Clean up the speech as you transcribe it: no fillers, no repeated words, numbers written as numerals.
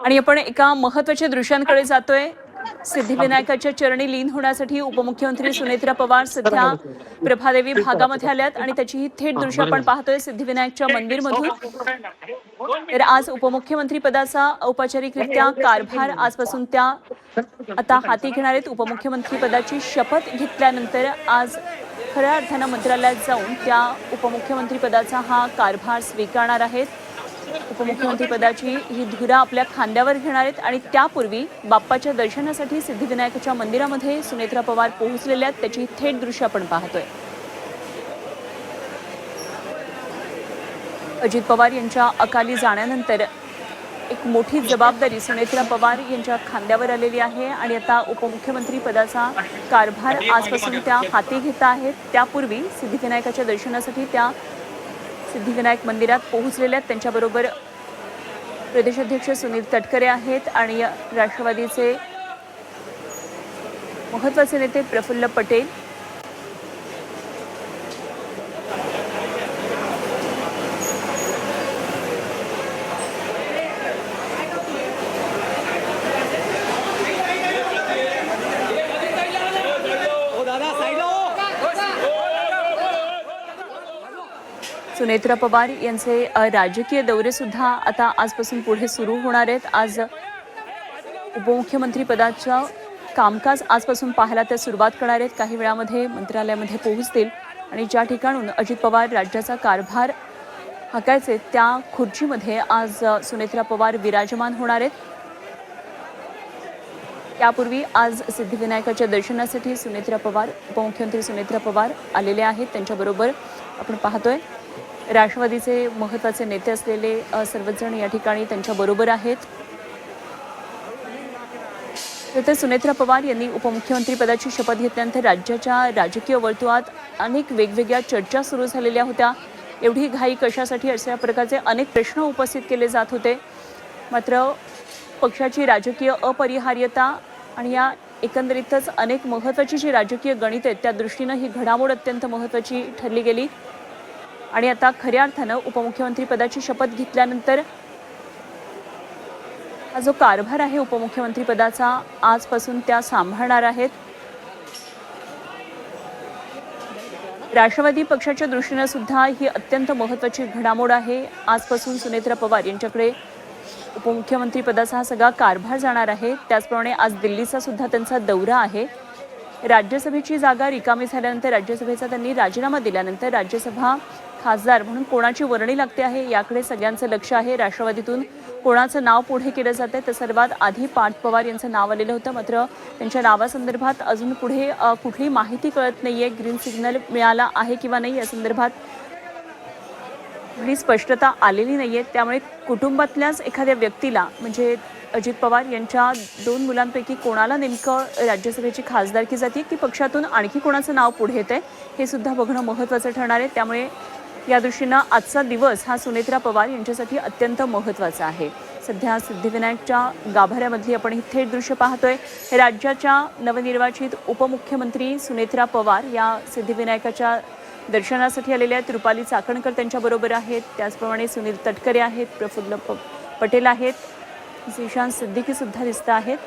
आणि आपण एका महत्त्वाच्या दृश्यांकडे जातोय। सिद्धिविनायकाच्या चरणी लीन होण्यासाठी उपमुख्यमंत्री सुनेत्रा पवार सध्या प्रभादेवी भागामध्ये आल्यात आणि त्याची ही थेट दृश्य आपण पाहतोय सिद्धिविनायकच्या मंदिरमधून। तर आज उपमुख्यमंत्री पदाचा औपचारिकरित्या कारभार आजपासून त्या आता हाती घेणार आहेत। उपमुख्यमंत्री पदाची शपथ घेतल्यानंतर आज खऱ्या अर्थानं मंत्रालयात जाऊन त्या उपमुख्यमंत्री पदाचा हा कारभार स्वीकारणार आहेत। उपमुख्यमंत्री पदाची ही धुरा आपल्या खांद्यावर घेणार आहेत आणि त्यापूर्वी बाप्पाच्या दर्शनासाठी सिद्धिविनायकाच्या मंदिरामध्ये सुनेत्रा पवार पोहोचलेल्या आहेत। त्याची थेट दृश्य आपण पाहतोय। अजित पवार यांच्या अकाली जाण्यानंतर एक मोठी जबाबदारी सुनेत्रा पवार यांच्या खांद्यावर आलेली आहे आणि आता उपमुख्यमंत्री पदाचा कारभार आजपासून त्या हाती घेत आहेत। त्यापूर्वी सिद्धिविनायकाच्या दर्शनासाठी त्या सिद्धिविनायक मंदिरात पोहोचलेल्या आहेत। त्यांच्याबरोबर प्रदेशाध्यक्ष सुनील तटकरे आहेत आणि राष्ट्रवादीचे महत्त्वाचे नेते प्रफुल्ल पटेल। सुनेत्रा पवार यांचे राजकीय दौरे सुद्धा आता आजपासून पुढे सुरू होणार आहेत। आज उपमुख्यमंत्री पदाचं कामकाज आजपासून पाहायला ते सुरुवात करणार आहेत। काही वेळामध्ये मंत्रालयामध्ये पोहोचतील आणि ज्या ठिकाणून अजित पवार राज्याचा कारभार हाकायचे त्या खुर्चीमध्ये आज सुनेत्रा पवार विराजमान होणार आहेत। त्यापूर्वी आज सिद्धिविनायकाच्या दर्शनासाठी सुनेत्रा पवार उपमुख्यमंत्री सुनेत्रा पवार आलेले आहेत। त्यांच्याबरोबर आपण पाहतोय राष्ट्रवादीचे महत्त्वाचे नेते असलेले सर्वच जण या ठिकाणी त्यांच्याबरोबर आहेत। तर सुनेत्रा पवार यांनी उपमुख्यमंत्री पदाची शपथ घेतल्यानंतर राज्याच्या राजकीय वर्तुळात अनेक वेगवेगळ्या चर्चा सुरू झालेल्या होत्या। एवढी घाई कशासाठी अशा प्रकारचे अनेक प्रश्न उपस्थित केले जात होते। मात्र पक्षाची राजकीय अपरिहार्यता आणि या एकंदरीतच अनेक महत्त्वाची जी राजकीय गणित आहेत त्या दृष्टीनं ही घडामोड अत्यंत महत्त्वाची ठरली गेली आणि आता खऱ्या अर्थानं उपमुख्यमंत्री पदाची शपथ घेतल्यानंतर हा जो कारभार आहे उपमुख्यमंत्री पदाचा आजपासून त्या सांभाळणार आहेत। राष्ट्रवादी पक्षाच्या दृष्टीने सुद्धा ही अत्यंत महत्त्वाची घडामोड आहे। आजपासून सुनेत्रा पवार यांच्याकडे उपमुख्यमंत्री पदाचा हा सगळा कारभार जाणार आहे। त्याचप्रमाणे आज दिल्लीचा सुद्धा त्यांचा दौरा आहे। राज्यसभेची जागा रिकामी झाल्यानंतर राज्यसभेचा त्यांनी राजीनामा दिल्यानंतर राज्यसभा खासदार म्हणून कोणाची वर्णी लागते आहे याकडे सगळ्यांचं लक्ष आहे। राष्ट्रवादीतून कोणाचं नाव पुढे केलं जातं तर सर्वात आधी पार्थ पवार यांचं नाव आलेलं होतं। मात्र त्यांच्या नावासंदर्भात अजून पुढे कुठली माहिती कळत नाहीये। ग्रीन सिग्नल मिळाला आहे किंवा नाही या संदर्भात कुठली स्पष्टता आलेली नाहीये। त्यामुळे कुटुंबातल्याच एखाद्या व्यक्तीला म्हणजे अजित पवार यांच्या 2 मुलांपैकी कोणाला नेमकं राज्यसभेची खासदारकी जाते की पक्षातून आणखी कोणाचं नाव पुढे येतंय हे सुद्धा बघणं महत्त्वाचं ठरणार आहे। त्यामुळे या दृष्टीनं आजचा दिवस हा सुनेत्रा पवार यांच्यासाठी अत्यंत महत्त्वाचा आहे। सध्या सिद्धिविनायकच्या गाभाऱ्यामधली आपण ही थेट दृश्य पाहतोय। राज्याच्या नवनिर्वाचित उपमुख्यमंत्री सुनेत्रा पवार या सिद्धिविनायकाच्या दर्शनासाठी आलेल्या आहेत। रुपाली चाकणकर त्यांच्याबरोबर आहेत। त्याचप्रमाणे सुनील तटकरे आहेत, प्रफुल्ल पटेल आहेत, झिशान सिद्दीकी सुद्धा दिसत आहेत।